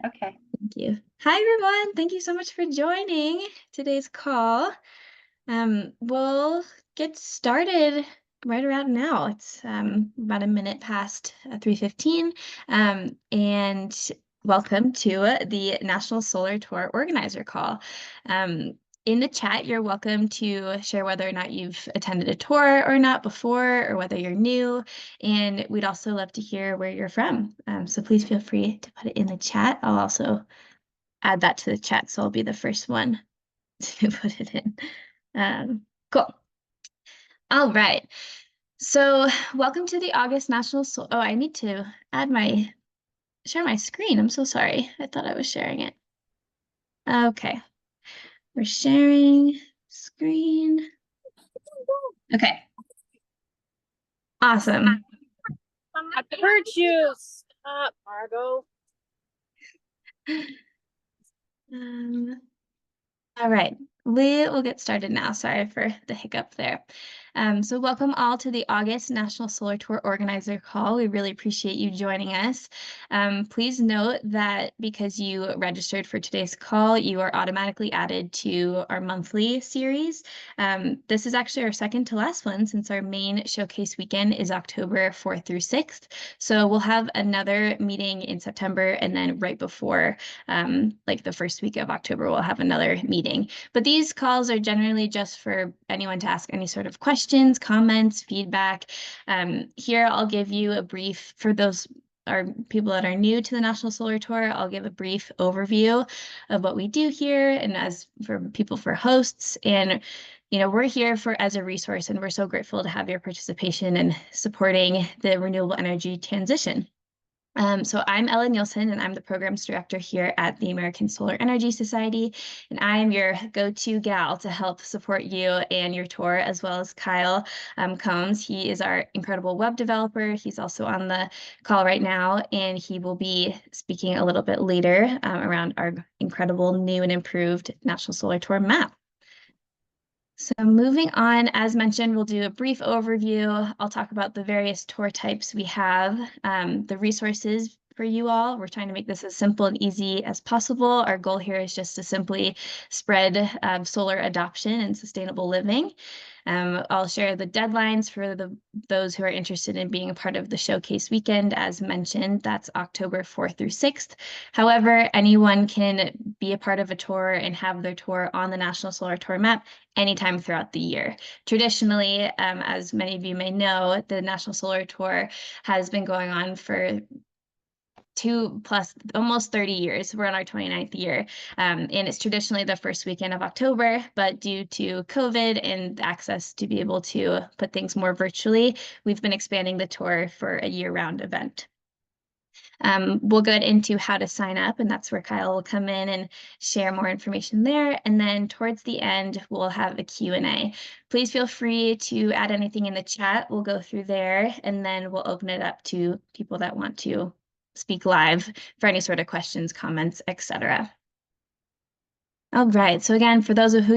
Okay. Thank you. Hi, everyone. Thank you so much for joining today's call. We'll get started right around now. It's about a minute past 3:15. And welcome to the National Solar Tour Organizer Call. In the chat, you're welcome to share whether or not you've attended a tour or not before, or whether you're new. And we'd also love to hear where you're from. So please feel free to put it in the chat. I'll also add that to the chat, so I'll be the first one to put it in. Cool. All right. So welcome to the August National Oh, I need to share my screen. I'm so sorry. I thought I was sharing it. Okay. We're sharing screen. Okay. Awesome. I heard you. Stop, Margot. All right, we will get started now. Sorry for the hiccup there. So welcome all to the August National Solar Tour Organizer Call. We really appreciate you joining us. Please note that because you registered for today's call, you are automatically added to our monthly series. This is actually our second to last one, since our main showcase weekend is October 4th through 6th. So we'll have another meeting in September, and then right before like the first week of October, we'll have another meeting. But these calls are generally just for anyone to ask any sort of questions, comments, feedback. Here, I'll give you a brief, for those are people that are new to the National Solar Tour, I'll give a brief overview of what we do here, and as for people, for hosts. And we're here as a resource, and we're so grateful to have your participation in supporting the renewable energy transition. So I'm Ella Nielsen, and I'm the programs director here at the American Solar Energy Society, and I am your go-to gal to help support you and your tour, as well as Kyle Combs. He is our incredible web developer. He's also on the call right now, and he will be speaking a little bit later around our incredible new and improved National Solar Tour map. So moving on, as mentioned, we'll do a brief overview. I'll talk about the various tour types we have, the resources for you all. We're trying to make this as simple and easy as possible. Our goal here is just to simply spread solar adoption and sustainable living. I'll share the deadlines for those who are interested in being a part of the showcase weekend. As mentioned, that's October 4th through 6th. However, anyone can be a part of a tour and have their tour on the National Solar Tour map anytime throughout the year. Traditionally, as many of you may know, the National Solar Tour has been going on for almost 30 years. We're on our 29th year. And it's traditionally the first weekend of October, but due to COVID and access to be able to put things more virtually, we've been expanding the tour for a year-round event. We'll get into how to sign up, and that's where Kyle will come in and share more information there. And then towards the end, we'll have a Q&A. Please feel free to add anything in the chat. We'll go through there, and then we'll open it up to people that want to speak live for any sort of questions, comments, etc. All right, so again, for those of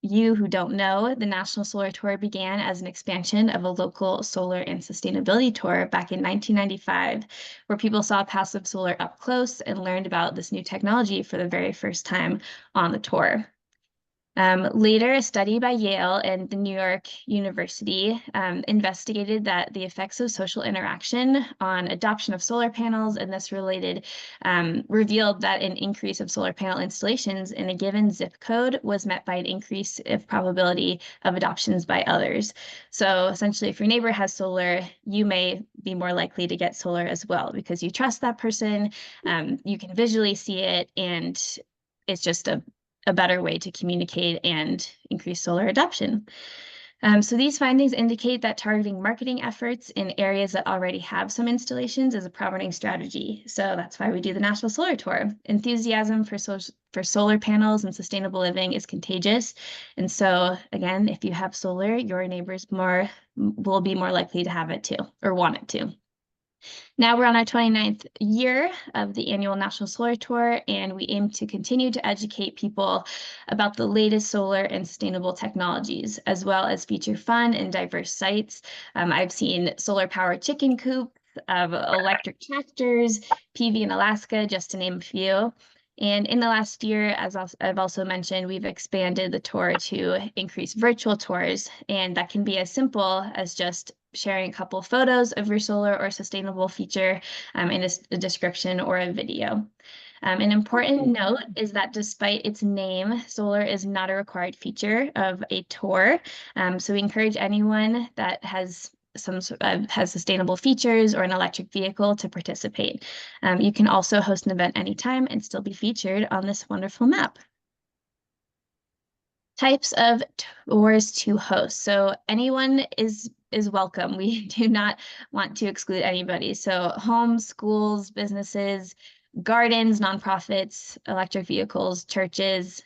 you who don't know, the National Solar Tour began as an expansion of a local solar and sustainability tour back in 1995, where people saw passive solar up close and learned about this new technology for the very first time on the tour. Later, a study by Yale and the New York University investigated that the effects of social interaction on adoption of solar panels, and this revealed that an increase of solar panel installations in a given zip code was met by an increase of probability of adoptions by others. So essentially, if your neighbor has solar, you may be more likely to get solar as well, because you trust that person, you can visually see it, and it's just a better way to communicate and increase solar adoption. So these findings indicate that targeting marketing efforts in areas that already have some installations is a prominent strategy. So that's why we do the National Solar Tour. Enthusiasm for solar panels and sustainable living is contagious. And so again, if you have solar, your neighbors will be more likely to have it too, or want it to. Now we're on our 29th year of the annual National Solar Tour, and we aim to continue to educate people about the latest solar and sustainable technologies, as well as feature fun and diverse sites. I've seen solar-powered chicken coops, of electric tractors, PV in Alaska, just to name a few. And in the last year, as I've also mentioned, we've expanded the tour to increase virtual tours, and that can be as simple as just sharing a couple photos of your solar or sustainable feature in a description or a video. An important note is that despite its name, solar is not a required feature of a tour. So we encourage anyone that has has sustainable features or an electric vehicle to participate. You can also host an event anytime and still be featured on this wonderful map. Types of tours to host. So anyone is welcome. We do not want to exclude anybody. So homes, schools, businesses, gardens, nonprofits, electric vehicles, churches,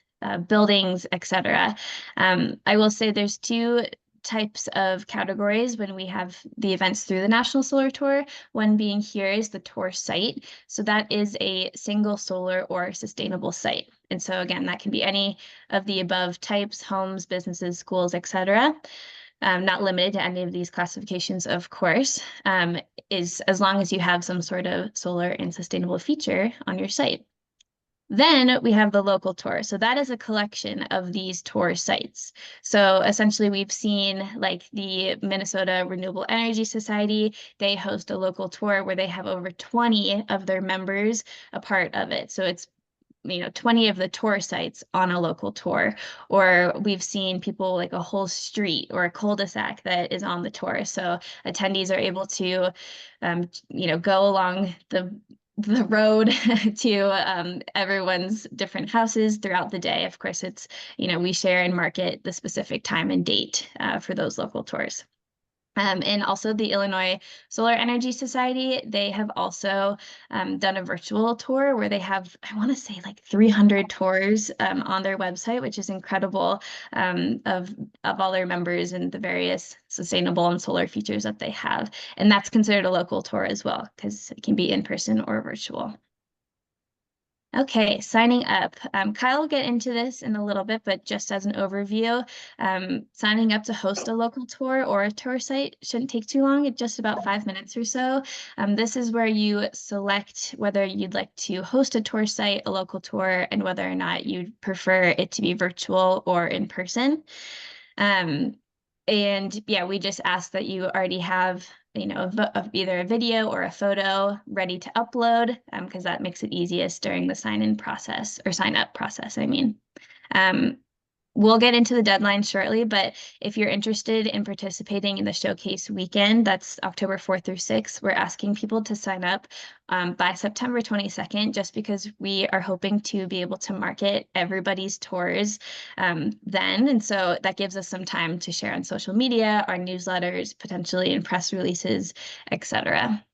buildings, etc. I will say there's two types of categories when we have the events through the National Solar Tour. One being here is the tour site. So that is a single solar or sustainable site. And so again, that can be any of the above types, homes, businesses, schools, etc. Not limited to any of these classifications, of course, is as long as you have some sort of solar and sustainable feature on your site. Then we have the local tour. So that is a collection of these tour sites. So essentially we've seen like the Minnesota Renewable Energy Society, they host a local tour where they have over 20 of their members a part of it. So it's 20 of the tour sites on a local tour, or we've seen people like a whole street or a cul-de-sac that is on the tour. So attendees are able to, go along the road to everyone's different houses throughout the day. Of course, it's, we share and market the specific time and date for those local tours. And also the Illinois Solar Energy Society, they have also done a virtual tour where they have, I want to say like 300 tours on their website, which is incredible of all their members and the various sustainable and solar features that they have. And that's considered a local tour as well, because it can be in person or virtual. Okay, signing up. Kyle will get into this in a little bit, but just as an overview, signing up to host a local tour or a tour site shouldn't take too long. It's just about 5 minutes or so. This is where you select whether you'd like to host a tour site, a local tour, and whether or not you'd prefer it to be virtual or in person. And yeah, we just ask that you already have, of either a video or a photo ready to upload, because that makes it easiest during the sign-in process or sign-up process, I mean. We'll get into the deadline shortly, but if you're interested in participating in the showcase weekend, that's October 4th through 6th, we're asking people to sign up by September 22nd, just because we are hoping to be able to market everybody's tours then. And so that gives us some time to share on social media, our newsletters, potentially in press releases, etc.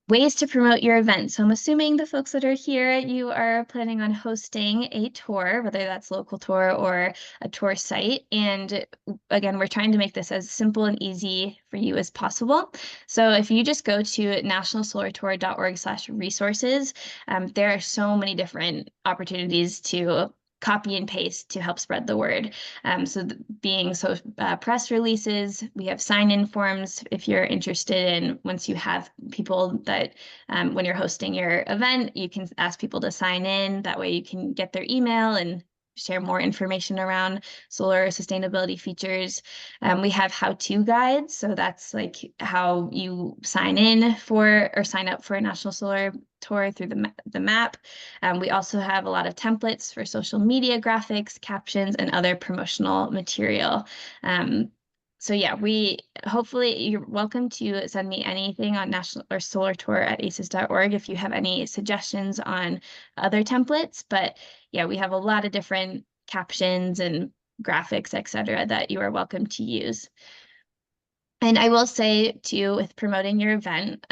Ways to promote your event. So I'm assuming the folks that are here, you are planning on hosting a tour, whether that's local tour or a tour site. And again, we're trying to make this as simple and easy for you as possible. So if you just go to nationalsolartour.org/resources, there are so many different opportunities to copy and paste to help spread the word. Press releases, we have sign-in forms if you're interested in, once you have people that when you're hosting your event, you can ask people to sign in. That way you can get their email and share more information around solar sustainability features. We have how-to guides. So that's like how you sign in for or sign up for a National Solar Tour through the map. We also have a lot of templates for social media graphics, captions, and other promotional material. So yeah, hopefully you're welcome to send me anything on national or solartour@aces.org if you have any suggestions on other templates. But yeah, we have a lot of different captions and graphics, etc., that you are welcome to use. And I will say too, with promoting your event,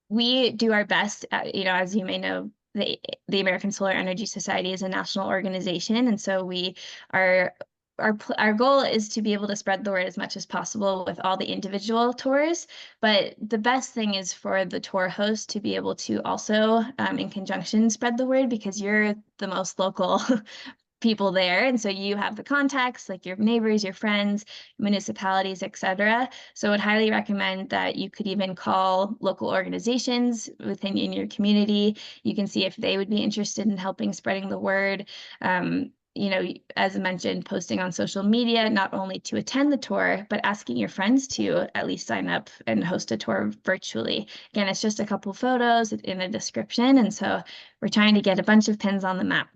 we do our best. As you may know, the American Solar Energy Society is a national organization, and so our goal is to be able to spread the word as much as possible with all the individual tours. But the best thing is for the tour host to be able to also, in conjunction, spread the word, because you're the most local people there. And so you have the contacts, like your neighbors, your friends, municipalities, etc. So I would highly recommend that you could even call local organizations within in your community. You can see if they would be interested in helping spreading the word. As I mentioned, posting on social media, not only to attend the tour, but asking your friends to at least sign up and host a tour virtually. Again, it's just a couple photos in a description. And so we're trying to get a bunch of pins on the map.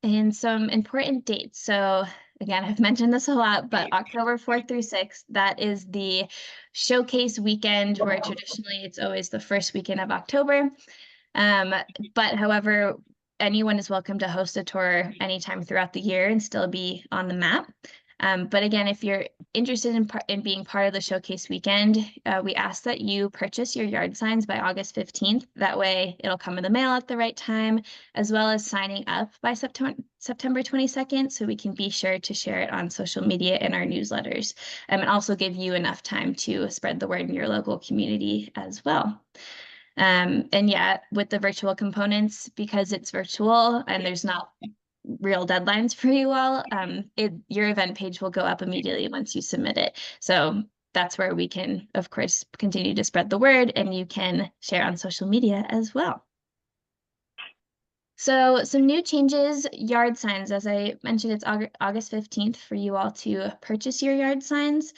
And some important dates. So again, I've mentioned this a lot, but October 4th through 6th, that is the showcase weekend where traditionally it's always the first weekend of October. Um, but however, anyone is welcome to host a tour anytime throughout the year and still be on the map. But again, if you're interested in being part of the showcase weekend, we ask that you purchase your yard signs by August 15th. That way it'll come in the mail at the right time, as well as signing up by September 22nd, so we can be sure to share it on social media and our newsletters, and also give you enough time to spread the word in your local community as well. And yeah, with the virtual components, because it's virtual and there's not real deadlines for you all, your event page will go up immediately once you submit it. So that's where we can, of course, continue to spread the word, and you can share on social media as well. So some new changes, yard signs. As I mentioned, it's August 15th for you all to purchase your yard signs.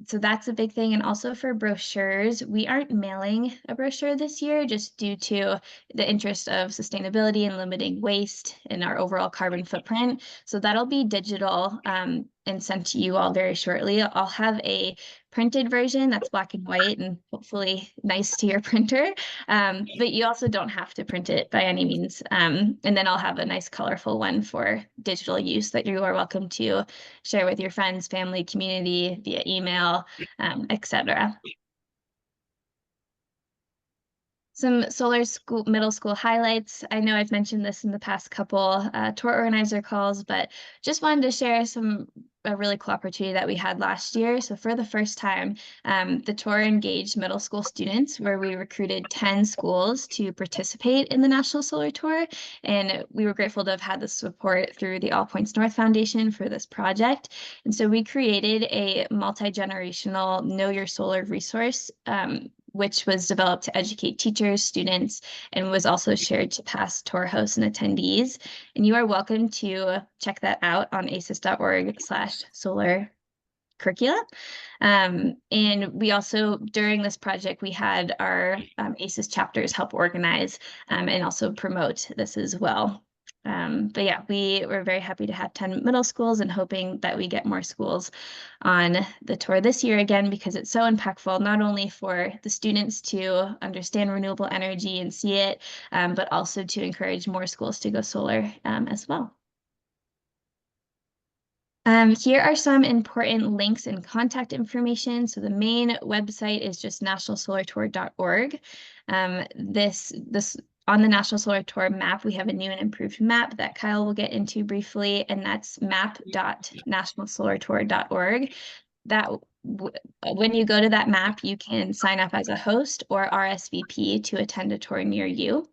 So that's a big thing. And also for brochures, we aren't mailing a brochure this year just due to the interest of sustainability and limiting waste and our overall carbon footprint. So that'll be digital and sent to you all very shortly. I'll have a printed version that's black and white and hopefully nice to your printer. But you also don't have to print it by any means. And then I'll have a nice colorful one for digital use that you are welcome to share with your friends, family, community via email, etc. Some solar school middle school highlights. I know I've mentioned this in the past couple tour organizer calls, but just wanted to share a really cool opportunity that we had last year. So for the first time, the tour engaged middle school students where we recruited 10 schools to participate in the National Solar Tour. And we were grateful to have had the support through the All Points North Foundation for this project. And so we created a multi-generational Know Your Solar resource, which was developed to educate teachers, students, and was also shared to past tour hosts and attendees. And you are welcome to check that out on aces.org/solar curricula. And we also, during this project, we had our ACES chapters help organize and also promote this as well. But yeah, we were very happy to have 10 middle schools and hoping that we get more schools on the tour this year again, because it's so impactful, not only for the students to understand renewable energy and see it, but also to encourage more schools to go solar as well. Here are some important links and contact information. So the main website is just nationalsolartour.org. This on the National Solar Tour map, we have a new and improved map that Kyle will get into briefly, and that's map.nationalsolartour.org. That when you go to that map, you can sign up as a host or RSVP to attend a tour near you.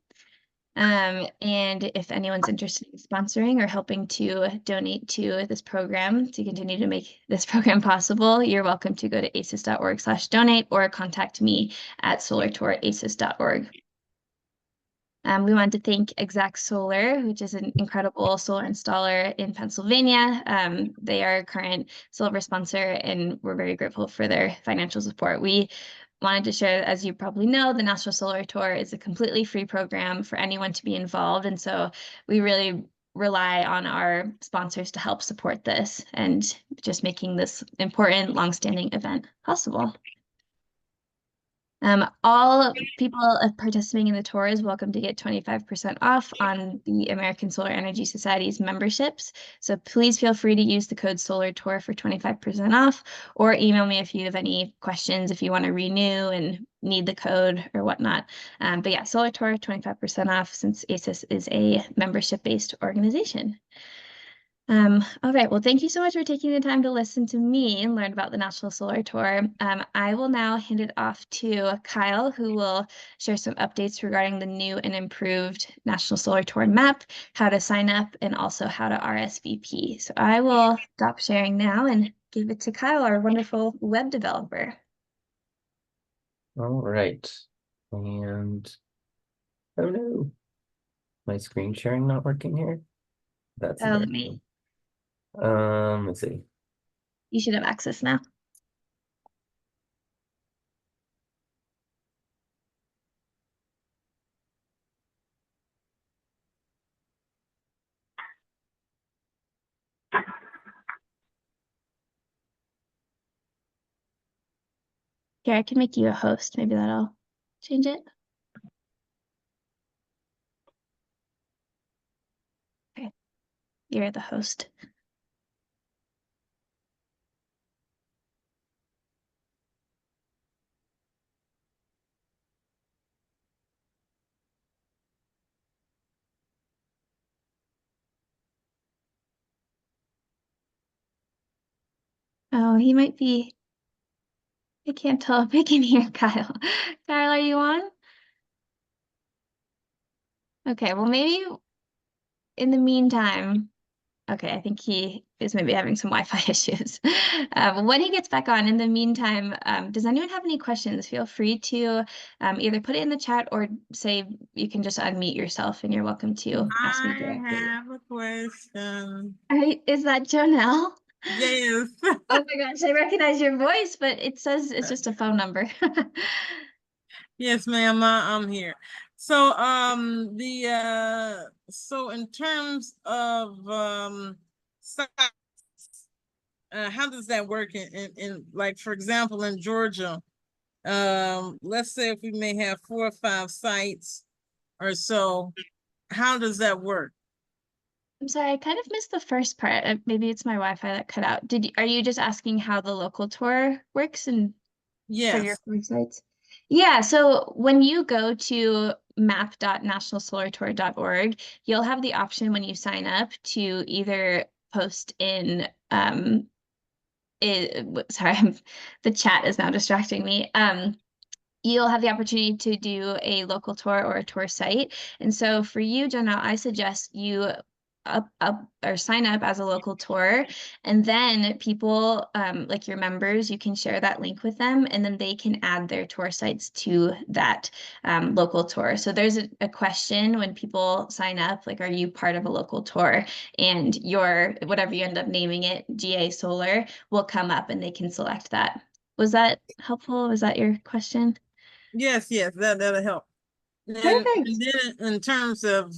And if anyone's interested in sponsoring or helping to donate to this program to continue to make this program possible, you're welcome to go to aces.org/donate or contact me at solartour@aces.org. We want to thank Exact Solar, which is an incredible solar installer in Pennsylvania. They are a current silver sponsor, and we're very grateful for their financial support. We wanted to share, as you probably know, the National Solar Tour is a completely free program for anyone to be involved. And so we really rely on our sponsors to help support this and just making this important, longstanding event possible. All people participating in the tour is welcome to get 25% off on the American Solar Energy Society's memberships. So please feel free to use the code SOLARTOUR for 25% off, or email me if you have any questions, if you want to renew and need the code or whatnot. But yeah, Solar Tour, 25% off since ACES is a membership-based organization. All right. Well, thank you so much for taking the time to listen to me and learn about the National Solar Tour. I will now hand it off to Kyle, who will share some updates regarding the new and improved National Solar Tour map, how to sign up, and also how to RSVP. So I will stop sharing now and give it to Kyle, our wonderful web developer. All right. And oh no, my screen sharing not working here. That's Oh, embarrassing. Let's see. you should have access now. Here, I can make you a host. Maybe that'll change it. Okay, you're the host. Oh, he might be. I can't tell if I can hear Kyle. Kyle, are you on? Okay, well, maybe in the meantime, okay, I think he is maybe having some Wi-Fi issues. When he gets back on, in the meantime, does anyone have any questions? Feel free to either put it in the chat or say you can just unmute yourself and you're welcome to ask me I directly. have a question. All right, is that Jonelle? Yes. Oh my gosh, I recognize your voice, but it says it's just a phone number. Yes, ma'am, I'm here. So, so in terms of size, how does that work in like, for example, in Georgia? Let's say if we may have 4 or 5 sites or so, how does that work? I'm sorry, I kind of missed the first part. Maybe it's my Wi-Fi that cut out. Are you just asking how the local tour works and for your Yes. websites? Yeah, so when you go to map.nationalsolartour.org, you'll have the option when you sign up to either post in sorry, the chat is now distracting me. You'll have the opportunity to do a local tour or a tour site. And so for you, Jenna, I suggest you up or sign up as a local tour, and then people like your members, you can share that link with them, and then they can add their tour sites to that local tour. So there's a question when people sign up, like, are you part of a local tour? And your whatever you end up naming it, GA Solar, will come up, and they can select that. Was that helpful? Was that your question? Yes, that'll help. And Perfect. then in terms of,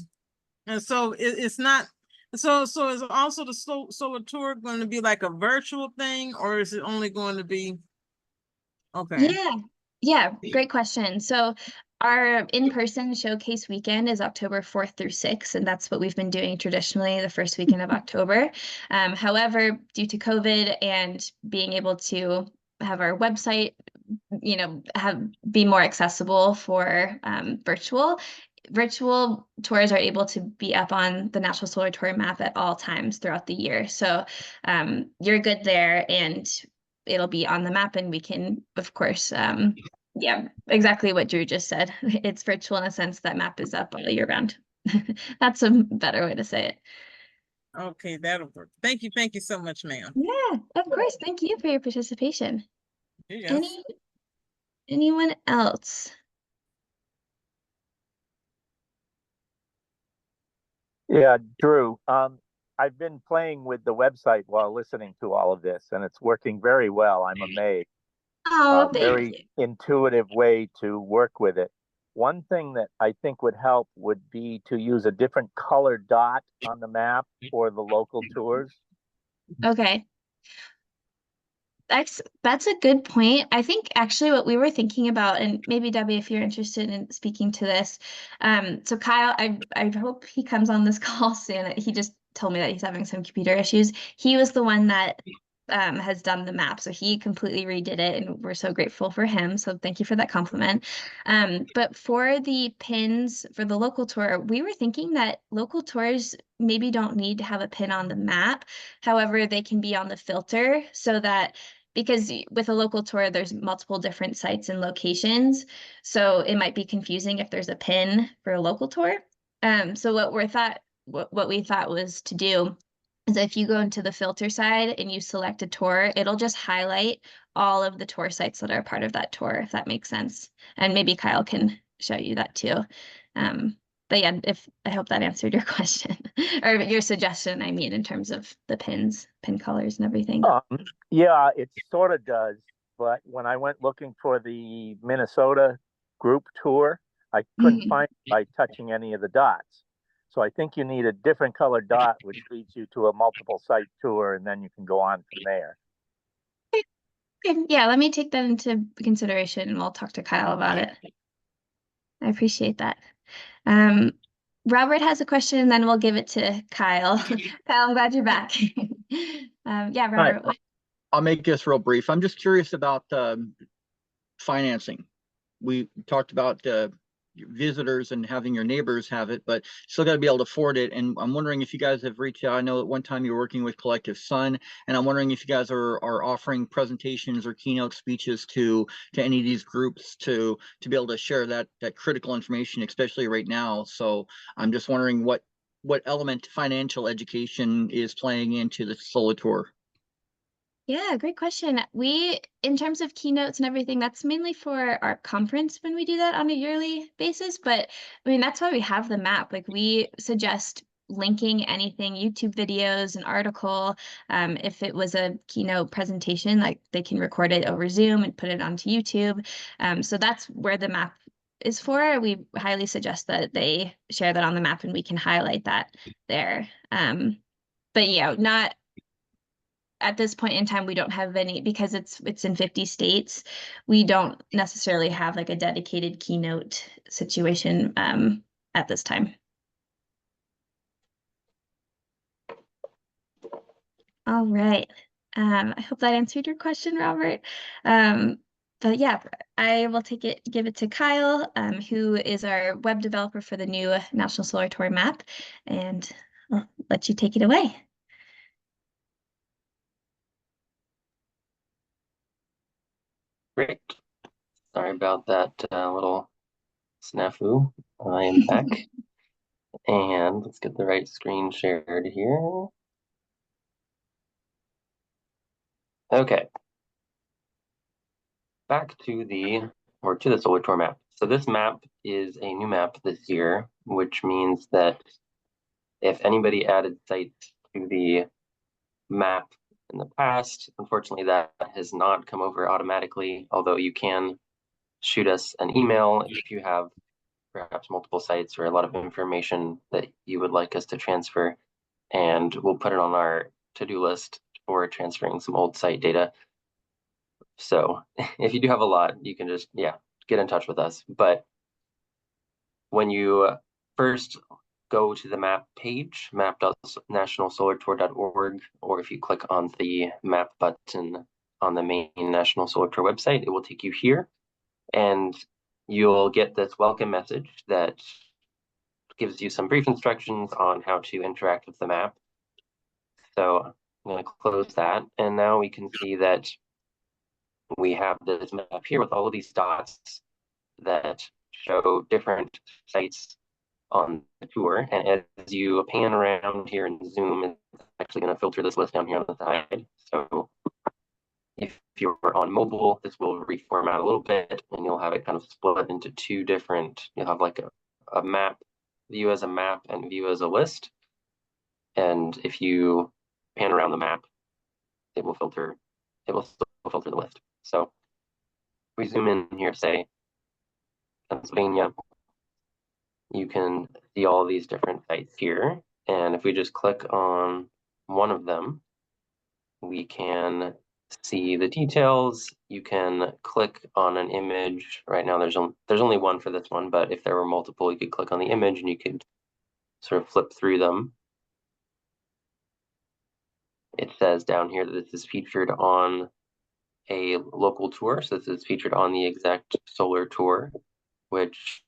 and so it's not, so is also the solar tour going to be like a virtual thing, or is it only going to be, okay? Yeah, great question. So our in-person showcase weekend is October 4th through 6th, and that's what we've been doing traditionally the first weekend of October. However, due to COVID and being able to have our website, have be more accessible for virtual tours are able to be up on the National Solar Tour map at all times throughout the year. So you're good there, and it'll be on the map, and we can, of course, yeah, exactly what Drew just said. It's virtual in a sense that map is up all year round. That's a better way to say it. Okay, that'll work. Thank you so much, ma'am. Yeah, of course. Thank you for your participation. Yes. Any anyone else? Yeah, Drew. I've been playing with the website while listening to all of this, and it's working very well. I'm amazed. Oh, thank Very you. intuitive way to work with it. One thing that I think would help would be to use a different color dot on the map for the local tours. Okay. That's a good point. I think actually what we were thinking about, and maybe Debbie, if you're interested in speaking to this, so Kyle, I hope he comes on this call soon. He just told me that he's having some computer issues. He was the one that has done the map, so he completely redid it, and we're so grateful for him. So thank you for that compliment. But for the pins for the local tour, we were thinking that local tours maybe don't need to have a pin on the map. However, they can be on the filter so that because with a local tour, there's multiple different sites and locations, so it might be confusing if there's a pin for a local tour. So what we thought was to do is if you go into the filter side and you select a tour, it'll just highlight all of the tour sites that are part of that tour, if that makes sense. And maybe Kyle can show you that too. But yeah, I hope that answered your question or your suggestion, I mean, in terms of the pin colors and everything. Yeah, it sort of does. But when I went looking for the Minnesota group tour, I couldn't find it by touching any of the dots. So I think you need a different colored dot, which leads you to a multiple site tour, and then you can go on from there. Okay, yeah, let me take that into consideration and we'll talk to Kyle about it. I appreciate that. Robert has a question, and then we'll give it to Kyle. Kyle, I'm glad you're back. Yeah, Robert. Hi. I'll make this real brief. I'm just curious about financing. We talked about visitors and having your neighbors have it, but still got to be able to afford it. And I'm wondering if you guys have reached out. I know at one time you were working with Collective Sun, and I'm wondering if you guys are offering presentations or keynote speeches to any of these groups to be able to share that critical information, especially right now. So I'm just wondering what element financial education is playing into the solar tour. Yeah, great question. In terms of keynotes and everything, that's mainly for our conference when we do that on a yearly basis. But I mean, that's why we have the map. Like we suggest linking anything, YouTube videos, an article. If it was a keynote presentation, like they can record it over Zoom and put it onto YouTube. So that's where the map is for. We highly suggest that they share that on the map and we can highlight that there. But yeah, not at this point in time, we don't have any because it's in 50 states. We don't necessarily have like a dedicated keynote situation at this time. All right. I hope that answered your question, Robert. But yeah, I will give it to Kyle, who is our web developer for the new National Solar Tour map, and I'll let you take it away. Great. Sorry about that little snafu. I am back. And let's get the right screen shared here. Okay. Back to the solar tour map. So this map is a new map this year, which means that if anybody added sites to the map in the past, unfortunately that has not come over automatically, although you can shoot us an email if you have perhaps multiple sites or a lot of information that you would like us to transfer, and we'll put it on our to-do list for transferring some old site data. So if you do have a lot, you can just, get in touch with us. But when you first go to the map page, map.nationalsolartour.org, or if you click on the map button on the main National Solar Tour website, it will take you here, and you'll get this welcome message that gives you some brief instructions on how to interact with the map. So I'm going to close that, and now we can see that we have this map here with all of these dots that show different sites on the tour. And as you pan around here and zoom, it's actually going to filter this list down here on the side. So if you're on mobile, this will reformat a little bit, and you'll have it kind of split into two different, you'll have like a map, view as a map and view as a list. And if you pan around the map, it will still filter the list. So if we zoom in here, say Pennsylvania, you can see all these different sites here. And if we just click on one of them, we can see the details. You can click on an image. Right now there's only one for this one, but if there were multiple, you could click on the image and you could sort of flip through them. it says down here that this is featured on a local tour. So this is featured on the exact solar tour, which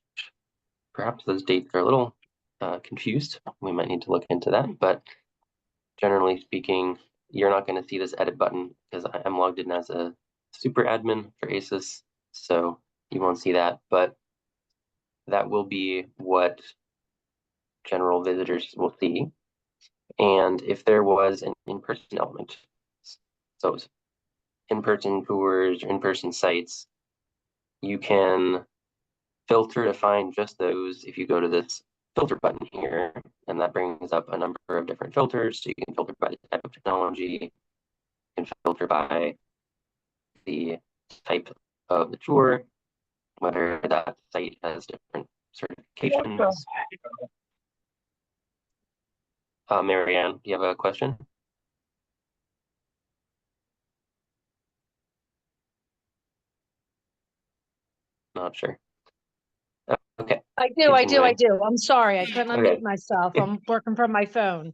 perhaps those dates are a little confused. We might need to look into that, but generally speaking, you're not going to see this edit button because I'm logged in as a super admin for ASUS, so you won't see that, but that will be what general visitors will see. And if there was an in-person element, so in-person tours or in-person sites, you can filter to find just those if you go to this filter button here, and that brings up a number of different filters. So you can filter by the type of technology, you can filter by the type of the tour, whether that site has different certifications. Marianne, do you have a question? Not sure. Okay. I do. I'm sorry, I couldn't Okay. unmute myself. I'm working from my phone.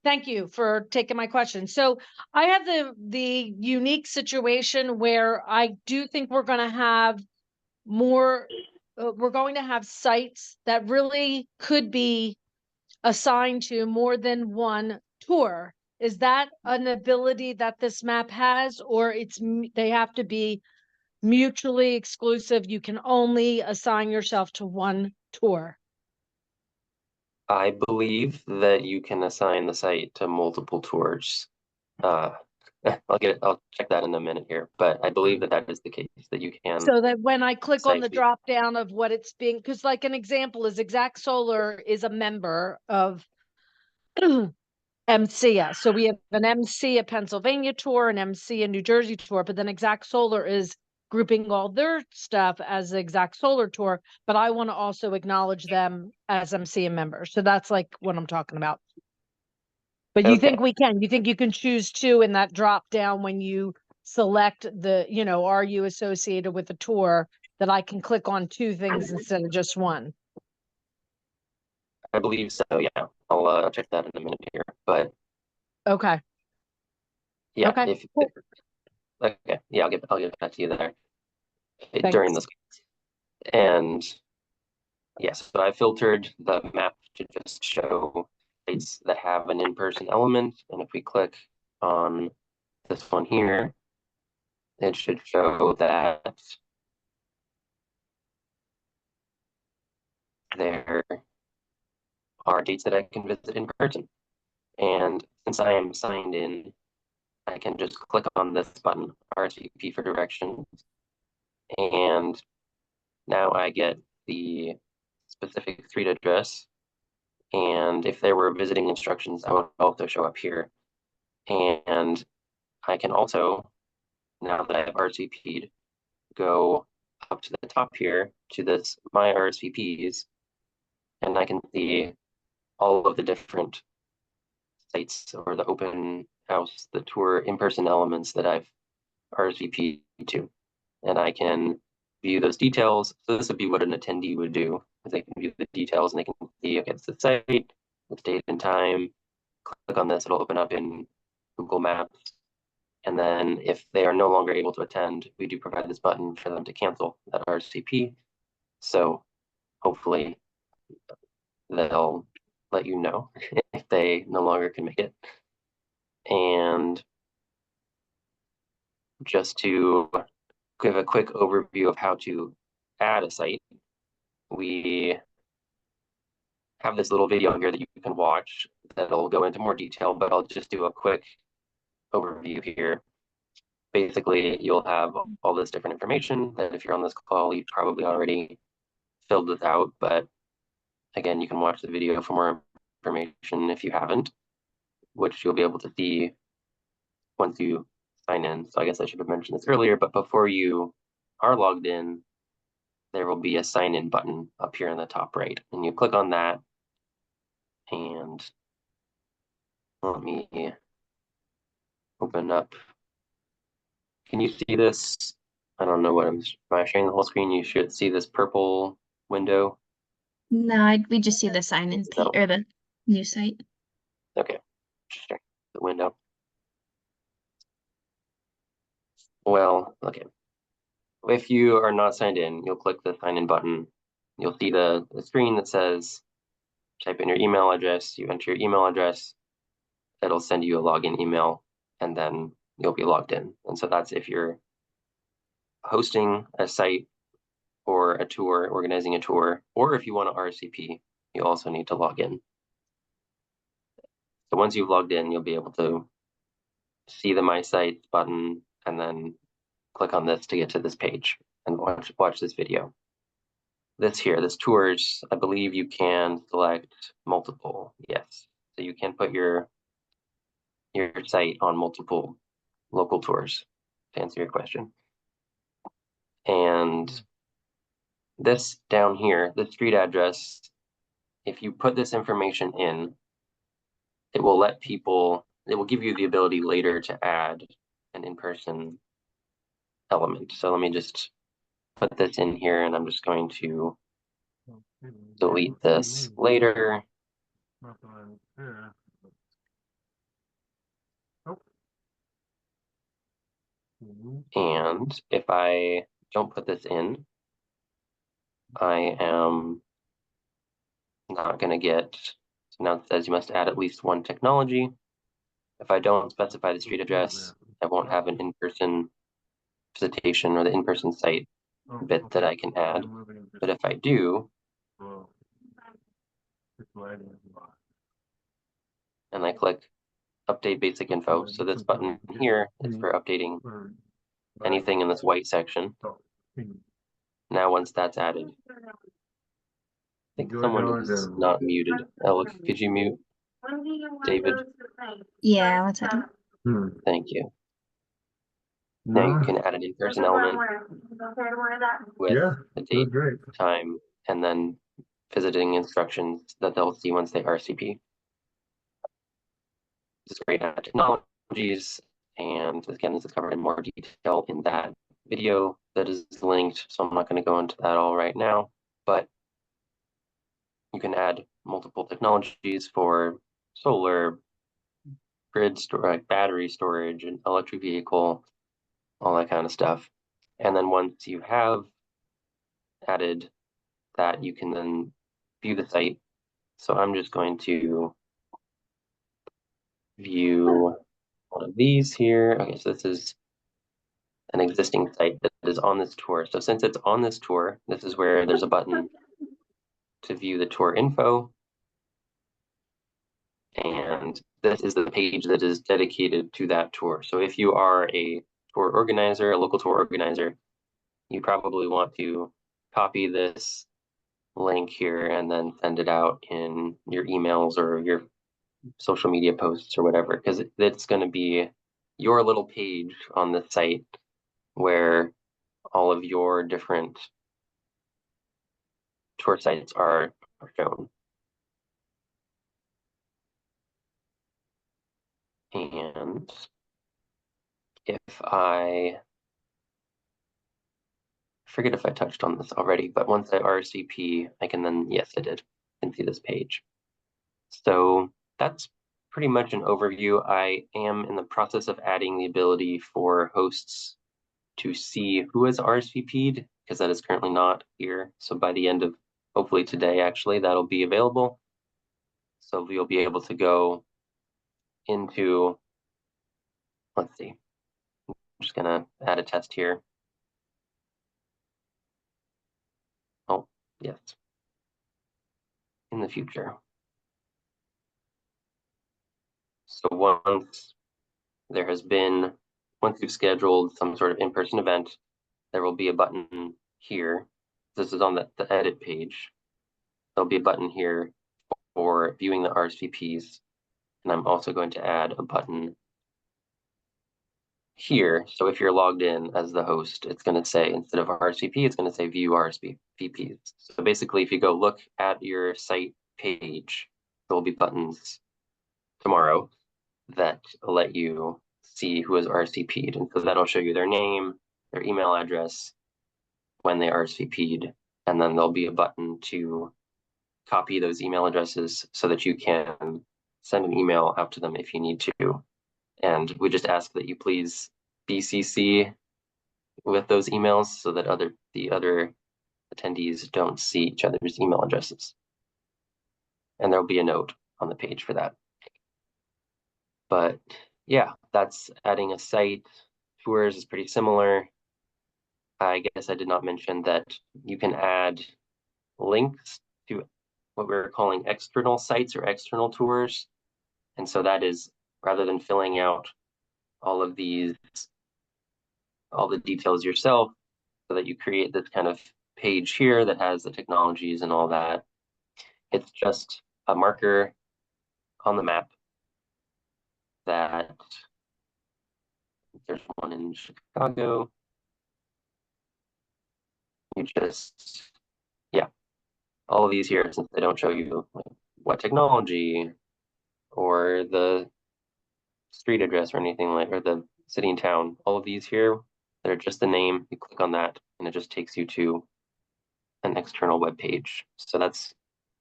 Thank you for taking my question. So I have the unique situation where I do think we're going to have more, we're going to have sites that really could be assigned to more than one tour. Is that an ability that this map has, or they have to be mutually exclusive? You can only assign yourself to one tour. I believe that you can assign the site to multiple tours. I'll check that in a minute here, but I believe that that is the case, that you can. So that when I click on the site- drop down of what it's being, because like an example is Exact Solar is a member of MCA. So we have an MC, a Pennsylvania tour, an MC, a New Jersey tour, but then Exact Solar is grouping all their stuff as the Exact Solar tour, but I want to also acknowledge them as MCA members. So that's like what I'm talking about. But you Okay. think you think you can choose two in that drop down when you select the, are you associated with the tour, that I can click on two things instead of just one? I believe so, yeah. I'll check that in a minute here, but Okay. yeah, Okay, cool. okay, yeah, I'll get back to you there during Thanks. this. And yes, so I filtered the map to just show sites that have an in-person element, and if we click on this one here, it should show that there are dates that I can visit in person. And since I am signed in, I can just click on this button, RSVP for directions, and now I get the specific street address. And if there were visiting instructions, I would also show up here. And I can also, now that I've RSVP'd, go up to the top here to this My RSVPs, and I can see all of the different sites or the open house, the tour in-person elements that I've RSVP'd to. And I can view those details. So this would be what an attendee would do, is they can view the details and they can see, okay, it's the site, it's date and time. Click on this, it'll open up in Google Maps. And then if they are no longer able to attend, we do provide this button for them to cancel that RSVP. So hopefully they'll let you know if they no longer can make it. And just to give a quick overview of how to add a site, we have this little video here that you can watch that'll go into more detail, but I'll just do a quick overview here. Basically, you'll have all this different information that if you're on this call, you probably already filled this out, but again, you can watch the video for more information if you haven't, which you'll be able to see once you sign in. So I guess I should have mentioned this earlier, but before you are logged in, there will be a sign in button up here in the top right, and you click on that, and let me open up. Can you see this? I don't know what am I sharing the whole screen? You should see this purple window. No, we just see the sign in or the new site. Okay, sure. the window. Well, okay. If you are not signed in, you'll click the sign in button. You'll see the screen that says type in your email address, you enter your email address, it'll send you a login email, and then you'll be logged in. And so that's if you're hosting a site or a tour, organizing a tour, or if you want to RSVP, you also need to log in. So once you've logged in, you'll be able to see the My Sites button and then click on this to get to this page and watch this video. This here, this tours, I believe you can select multiple, yes. So you can put your site on multiple local tours, to answer your question. And this down here, the street address, if you put this information in, it will let people, it will give you the ability later to add an in-person element. So let me just put this in here, and I'm just going to delete this later. And if I don't put this in, I am not going to get, so now it says you must add at least one technology. If I don't specify the street address, I won't have an in-person visitation or the in-person site bit that I can add. But if I do, and I click update basic info, so this button here is for updating anything in this white section. Now once that's added, I think someone is not muted. Alex, could you mute David? Yeah, one second. Thank you. Now you can add an in-person element with the date, time, and then visiting instructions that they'll see once they RSVP. This is great technologies, and again, this is covered in more detail in that video that is linked, so I'm not going to go into that all right now, but you can add multiple technologies for solar, grid storage, battery storage, and electric vehicle, all that kind of stuff. And then once you have added that, you can then view the site. So I'm just going to view one of these here. Okay, so this is an existing site that is on this tour. So since it's on this tour, this is where there's a button to view the tour info. And this is the page that is dedicated to that tour. So if you are a tour organizer, a local tour organizer, you probably want to copy this link here and then send it out in your emails or your social media posts or whatever, because it's going to be your little page on the site where all of your different tour sites are shown. And if I forget if I touched on this already, but once I RSVP, I can then, yes, I did, I can see this page. So that's pretty much an overview. I am in the process of adding the ability for hosts to see who has RSVP'd, because that is currently not here. So by the end of hopefully today, actually, that'll be available. So you'll be able to go into, let's see, I'm just gonna add a test here. Oh, yes, in the future. So once there has been, once you've scheduled some sort of in-person event, there will be a button here. This is on the edit page. There'll be a button here for viewing the RSVPs. And I'm also going to add a button here. So if you're logged in as the host, it's going to say, instead of RSVP, it's going to say view RSVPs. So basically, if you go look at your site page, there will be buttons tomorrow that let you see who has RSVP'd. And so that'll show you their name, their email address, when they RSVP'd, and then there'll be a button to copy those email addresses so that you can send an email out to them if you need to. And we just ask that you please BCC with those emails so that the other attendees don't see each other's email addresses. And there'll be a note on the page for that. But yeah, that's adding a site. Tours is pretty similar. I guess I did not mention that you can add links to what we're calling external sites or external tours. And so that is, rather than filling out all of all the details yourself, so that you create this kind of page here that has the technologies and all that. It's just a marker on the map that there's one in Chicago. You just, yeah, all of these here, since they don't show you what technology or the street address or anything like, or the city and town, all of these here, they're just the name. You click on that and it just takes you to an external web page. So that's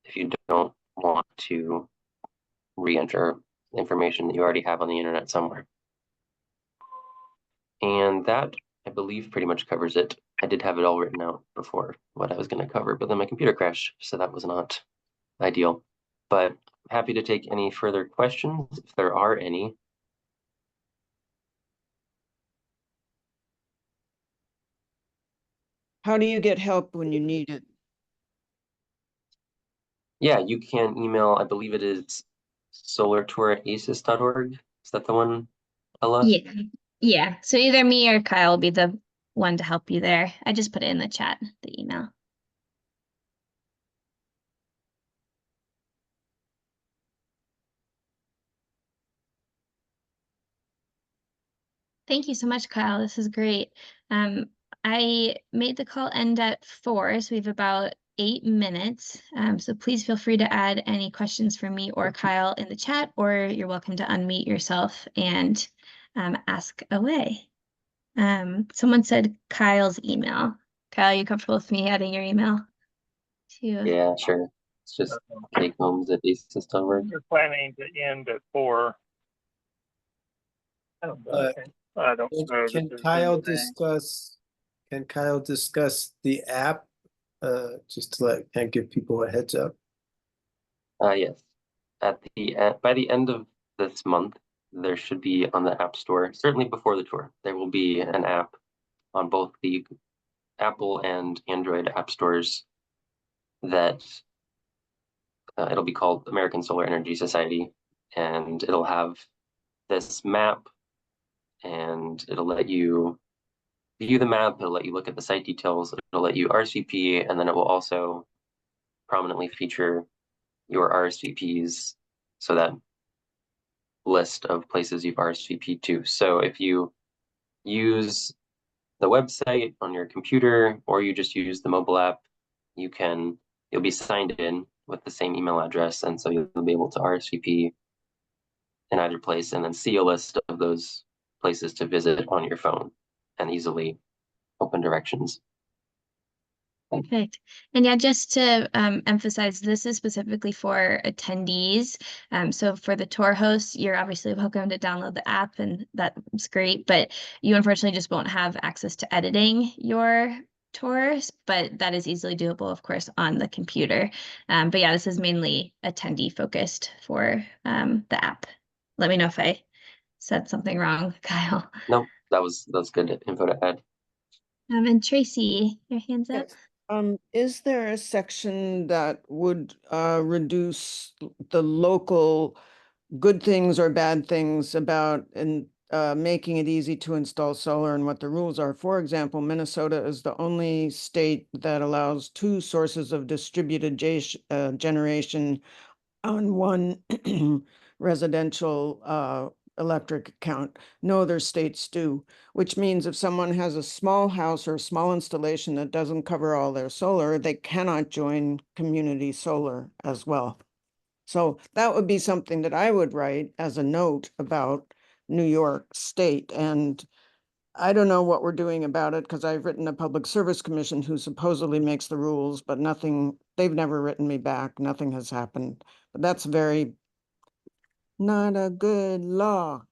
if you don't want to re-enter information that you already have on the internet somewhere. And that, I believe, pretty much covers it. I did have it all written out before what I was going to cover, but then my computer crashed, so that was not ideal. But happy to take any further questions if there are any. How do you get help when you need it? Yeah, you can email, I believe it is solartour@aces.org. Is that the one, Ella? Yeah. Yeah. So either me or Kyle will be the one to help you there. I just put it in the chat, the email. Thank you so much, Kyle. This is great. I made the call end at 4, so we have about 8 minutes. So please feel free to add any questions for me or Kyle in the chat, or you're welcome to unmute yourself and ask away. Someone said Kyle's email. Kyle, you comfortable with me adding your email? Yeah, sure. It's just takehomes@aces.org. You're planning to end at 4. I don't know. Can Kyle discuss, the app? Just to and give people a heads up. Yes. By the end of this month, there should be on the App Store, certainly before the tour, there will be an app on both the Apple and Android app stores that it'll be called American Solar Energy Society, and it'll have this map, and it'll let you view the map, it'll let you look at the site details, it'll let you RSVP, and then it will also prominently feature your RSVPs, so that list of places you've RSVP'd to. So if you use the website on your computer or you just use the mobile app, you'll be signed in with the same email address, and so you'll be able to RSVP in either place and then see a list of those places to visit on your phone and easily open directions. Perfect. And yeah, just to emphasize, this is specifically for attendees. So for the tour hosts, you're obviously welcome to download the app, and that's great, but you unfortunately just won't have access to editing your tours, but that is easily doable, of course, on the computer. But yeah, this is mainly attendee focused for the app. Let me know if I said something wrong, Kyle. No, that was good info to add. And Tracy, your hand's up. Is there a section that would reduce the local good things or bad things about making it easy to install solar and what the rules are? For example, Minnesota is the only state that allows 2 sources of distributed generation on one residential electric account. No other states do, which means if someone has a small house or a small installation that doesn't cover all their solar, they cannot join community solar as well. So that would be something that I would write as a note about New York State. And I don't know what we're doing about it because I've written a public service commission who supposedly makes the rules, but nothing, they've never written me back. Nothing has happened. But that's very not a good law.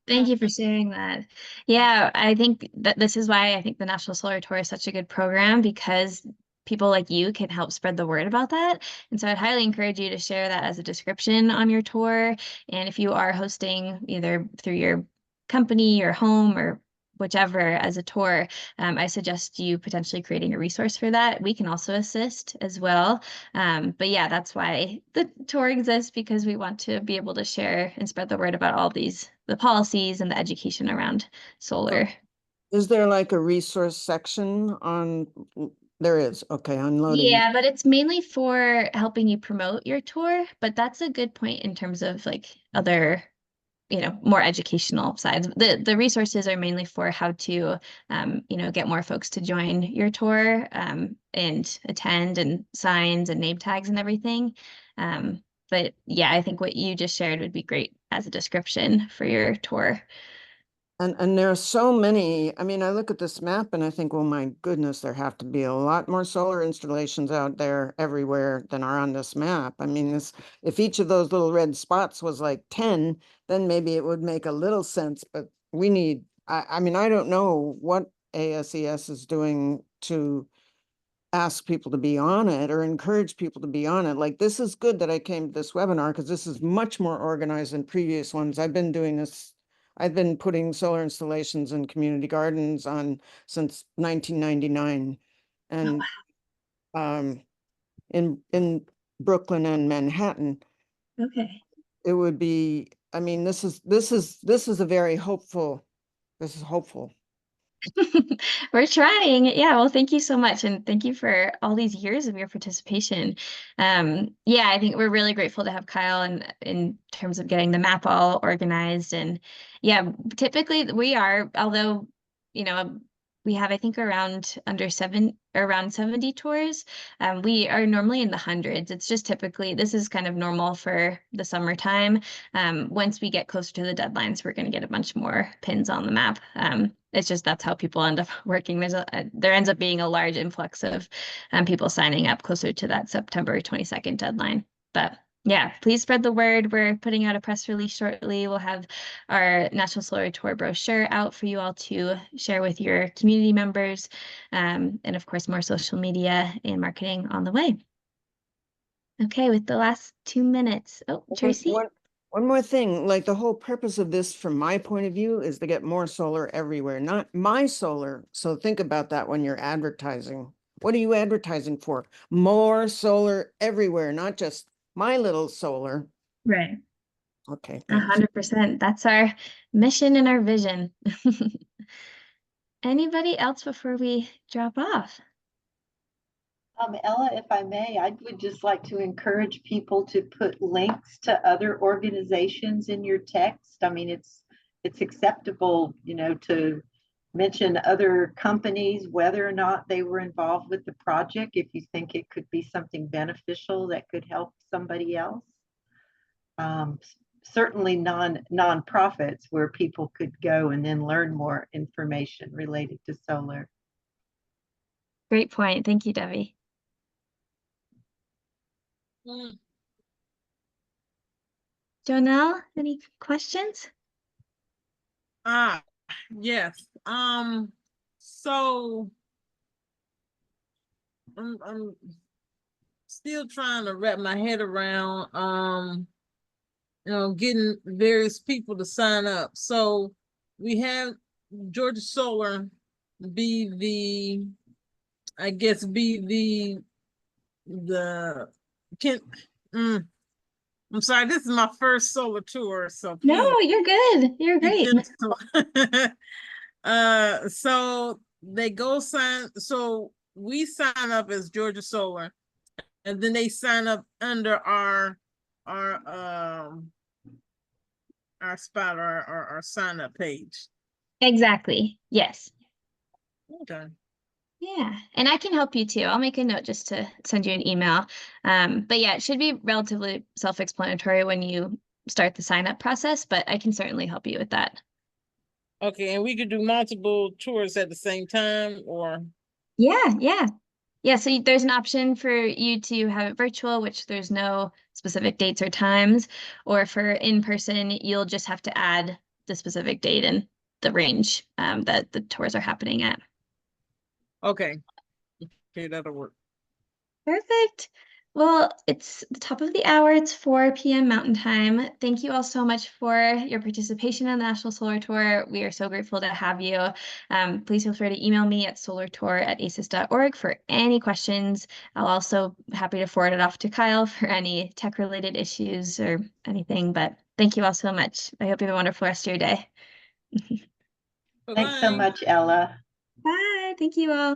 Thank you for sharing that. Yeah, I think that this is why I think the National Solar Tour is such a good program, because people like you can help spread the word about that. And so I'd highly encourage you to share that as a description on your tour. And if you are hosting either through your company or home or whichever as a tour, I suggest you potentially creating a resource for that. We can also assist as well. But yeah, that's why the tour exists, because we want to be able to share and spread the word about all these, the policies and the education around solar. Is there like a resource section on, there is, okay, unloading. Yeah, but it's mainly for helping you promote your tour. But that's a good point in terms of like other, more educational sides. The resources are mainly for how to, get more folks to join your tour, and attend, and signs and name tags and everything. But yeah, I think what you just shared would be great as a description for your tour. And there are so many, I mean, I look at this map and I think, well, my goodness, there have to be a lot more solar installations out there everywhere than are on this map. I mean, if each of those little red spots was like 10, then maybe it would make a little sense, but we need, I mean, I don't know what ASES is doing to ask people to be on it or encourage people to be on it. Like, this is good that I came to this webinar, because this is much more organized than previous ones. I've been putting solar installations in community gardens on since 1999. And in Brooklyn and Manhattan, Okay. it would be, I mean, this is a very hopeful, this is hopeful. We're trying. Yeah, well, thank you so much. And thank you for all these years of your participation. Yeah, I think we're really grateful to have Kyle in terms of getting the map all organized. And yeah, typically we are, although, we have, I think, around 70 tours. We are normally in the hundreds. It's just typically, this is kind of normal for the summertime. Once we get closer to the deadlines, we're going to get a bunch more pins on the map. It's just that's how people end up working. There ends up being a large influx of people signing up closer to that September 22nd deadline. But yeah, please spread the word. We're putting out a press release shortly. We'll have our National Solar Tour brochure out for you all to share with your community members. And of course, more social media and marketing on the way. Okay, with the last 2 minutes. Oh, Tracy? One more thing, like the whole purpose of this, from my point of view, is to get more solar everywhere, not my solar. So think about that when you're advertising. What are you advertising for? More solar everywhere, not just my little solar. Right. Okay, thanks. 100%. That's our mission and our vision. Anybody else before we drop off? Ella, if I may, I would just like to encourage people to put links to other organizations in your text. I mean, it's acceptable, to mention other companies, whether or not they were involved with the project, if you think it could be something beneficial that could help somebody else. Certainly nonprofits where people could go and then learn more information related to solar. Great point. Thank you, Debbie. Jonelle, any questions? Yes. So I'm still trying to wrap my head around getting various people to sign up. So we have Georgia Solar be the I'm sorry, this is my first solar tour, so No, you're good. You're great. So they go so we sign up as Georgia Solar, and then they sign up under our spot, our sign up page. Exactly. Yes. Okay. Yeah, and I can help you too. I'll make a note just to send you an email. But yeah, it should be relatively self-explanatory when you start the sign-up process, but I can certainly help you with that. Okay, and we could do multiple tours at the same time, or? Yeah. Yeah, so there's an option for you to have it virtual, which there's no specific dates or times, or for in person, you'll just have to add the specific date and the range that the tours are happening at. Okay. Okay, that'll work. Perfect. Well, it's the top of the hour. It's 4 p.m. Mountain Time. Thank you all so much for your participation in the National Solar Tour. We are so grateful to have you. Please feel free to email me at solartour@aces.org for any questions. I'll also happy to forward it off to Kyle for any tech-related issues or anything. But thank you all so much. I hope you have a wonderful rest of your day. Thanks so Bye-bye. much, Ella. Bye. Thank you all.